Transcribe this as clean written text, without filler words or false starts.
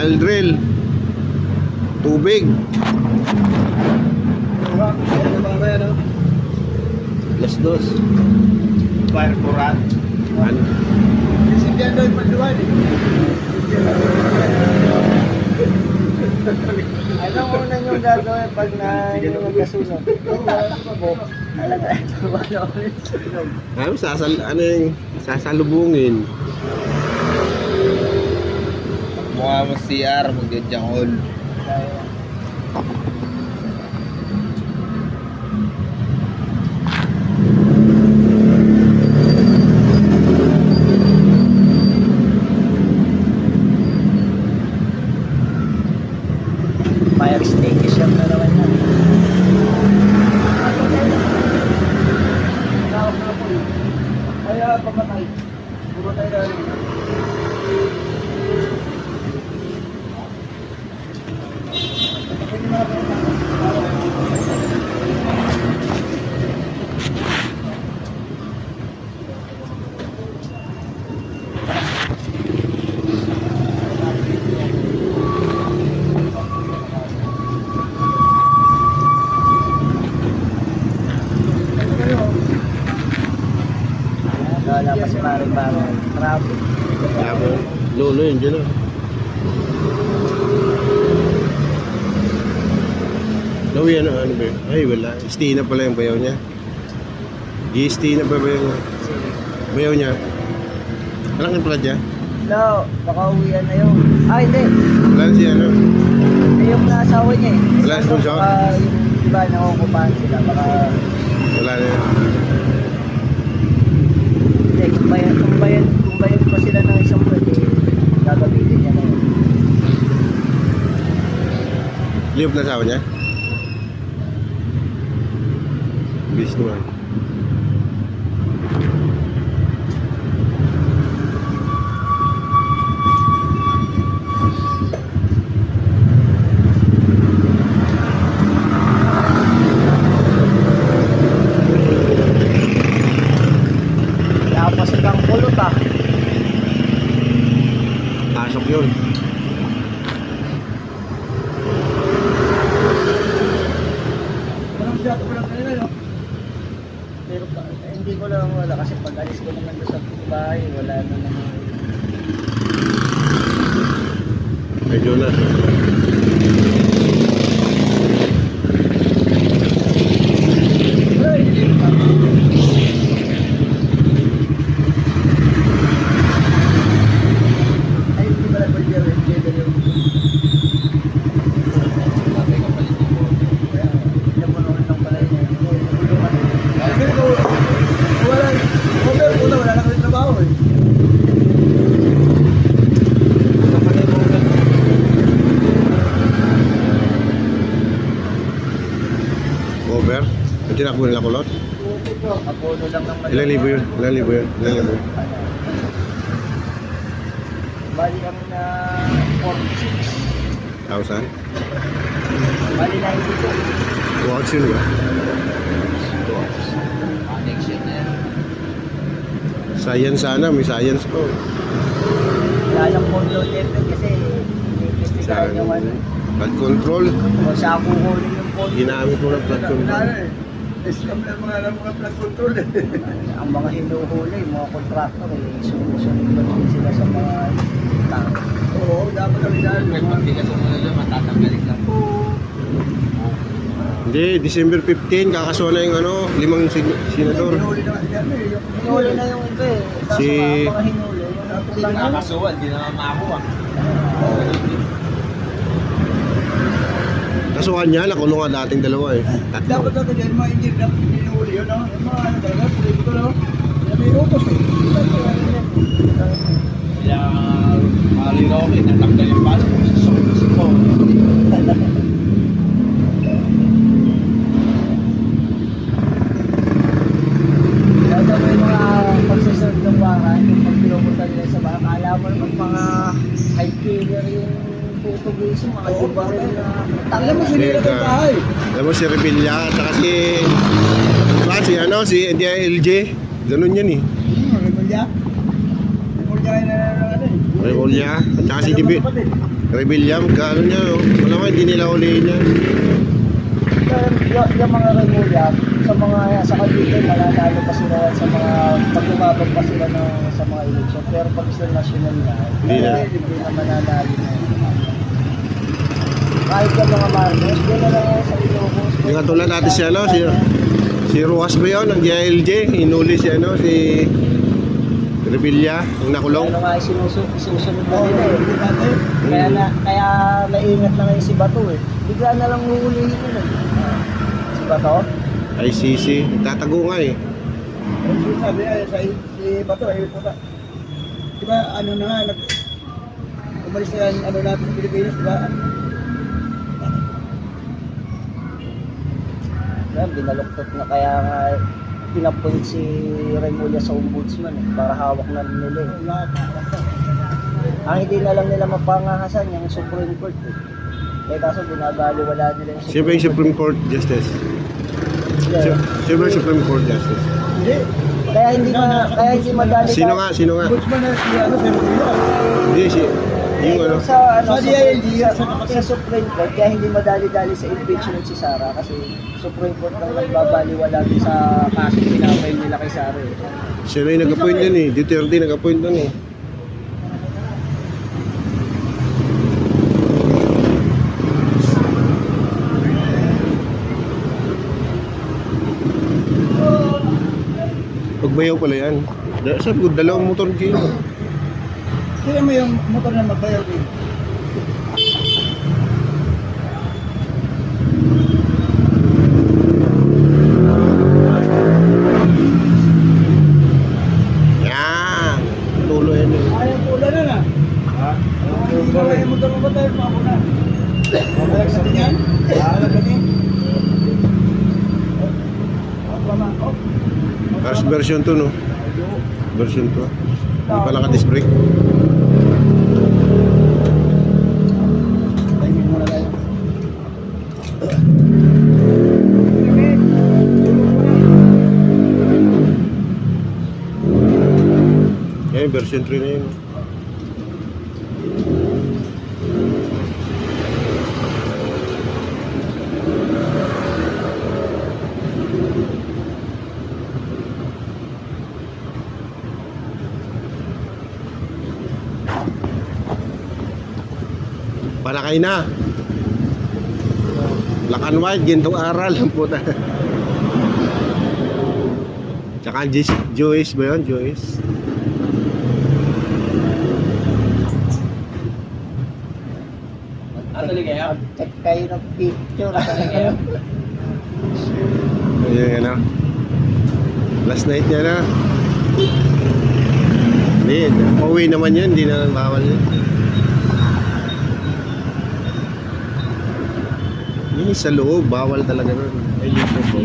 Caldrel. Tubig. Las dos. Fire Quran. Ano? Sindihan daw yung panduan eh. Ano muna yung gagawin pag yung nagkasunod? Ano sasalubungin. Mukha mo CR, mag-jackal. Fire station na naman yan. Kaya pamatay. Pamatay na rin. Wala pa si Mari-Mari. Traffic. Lolo yun dyan. Lawi ano ba yun? Ay wala. Stay na pala yung bayaw niya. I-stay na ba yung bayaw niya? Alam ka pala dyan? No, baka uwian na yun. Ah, hindi. Wala si ano? Yung nasawa niya eh. Wala si Bunso? Baka yung iba nakukupahan sila. Baka Wala na yun. hindi, kung bayad pa sila ng isang buwan, gagamitin niya na yun. Liop na asawa niya? Bis naman. Tapos ang kulot ah. Pasok yun. Pero hindi ko lang wala kasi pag alis ko naman doon sa bahay, wala na naman. Medyo na. Ay, hindi pala pwede yung engineer yung napunuan lang pala yun. Wala na kami trabaho eh. Over. Ang tinakbo nila kulot. Apuno lang ng mali. Ilang libo yun? Ilang libo yun? Ilang libo yun? Bali kami na 46. 1,000? Bali na hindi ko. 2 yun ba? Connection na yan. Science sana, may science po. Wala lang pondo level kasi investigahan yung ano. Blood control. Kung saan kukunin yung pondo. Ginamit mo ng blood control. Scam na mga blood control eh. Ang mga hinuhuli, mga contractor eh, sumusunod din sila sa mga tao. Oo, dapat kami dahil. May pagtigas mo na dyan, matatanggalin lang. Hindi, December 15, kakasuhan na yung ano, 5 senador. Hinuli na yan eh. Hinuli na yung iba eh. Kaso Si- mga hinuli. Nakakasuhan, di naman makakuha. Kasuhan niya, nakulong nga dating dalawa eh. Dapat Tatlo. natin yan, mga hindi dapat hinuli yun, no? Yung mga ano talaga, politiko, no? May utos eh. Kaya, malinaw ako eh, natanggal yung paso kung susunod ko. Kaya daw may mga pagsasunod ng bakan, yung pag pinupunta nila sa bakan, akala mo naman mga high killer yung Portuguese, mga iba rin na... Tanggal mo sinira ng bahay. Alam mo si Revilla, at saka si ano, si LJ. Ganun yan eh. Rebulya? gaya na ano eh. Revolya, at saka si Dibi. Rebellion, kaano niya, no? Malamang hindi nila ulihin niya. Yung mga Remulla, sa Cavite, mananalo pa sila sa mga paglumaban pa sila sa mga eleksyon. Pero pag sa national na, Hindi na. Hindi na mananalo na. Kahit yung mga Marcos, doon na lang yan sa Ilocos. Yung katulad natin si ano, si Ruas ba yun, ng DILJ, inuli si ano, si Revilla, yung nakulong. Ano nga sinusunod na nila eh. Kaya naingat na ngayon si Bato eh. Bigla na lang huhulihin nila. Si Bato? ICC, tatago nga eh. Sabi si Bato eh, puta. Diba ano na nga, umalis na yan, ano natin Pilipinas, diba? Binaluktot na kaya nga pinapunit si Remulla sa ombudsman eh, para hawak na nila eh. Ang hindi na lang nila mapangahasan yung Supreme Court eh. Kaya kaso binabaliwala nila yung Sino ba yung Supreme Court Justice? Sino ba yung Supreme Court Justice? Hindi. Kaya hindi madali. Sino nga? Ombudsman na si ano, Remulla. Hindi, yung ano. Sa Supreme Court, kaya hindi madali-dali sa impeachment si Sara kasi Supreme Court lang nagbabaliwala sa kaso pinapay nila kay Sara eh. Sino yung nag-appoint dun eh? Duterte nag-appoint dun eh. Pagbayaw pala yan. Sabi ko, dalawang motor kayo. Kaya mo yung motor na magbayaw din. Yan! Tulo yan eh. Ayaw pula na na. Ha? Hindi na yung motor mo ba tayo ako na? Mabalag sa tinyan? Mabalag sa tinyan? First version to no? Version 2. Hindi pa naka-disc brake. Timing muna tayo. Yan, version 3 na yun. Palakay na. Black and white, gintong aral ang puta. Tsaka Joyce ba yun? Joyce. Ano ligaya? Check kayo ng picture. Ayan, ano. Last night niya na. Hindi, pauwi naman yun. Hindi na bawal yun. Yun sa loob, bawal talaga nun. Ay, dito po.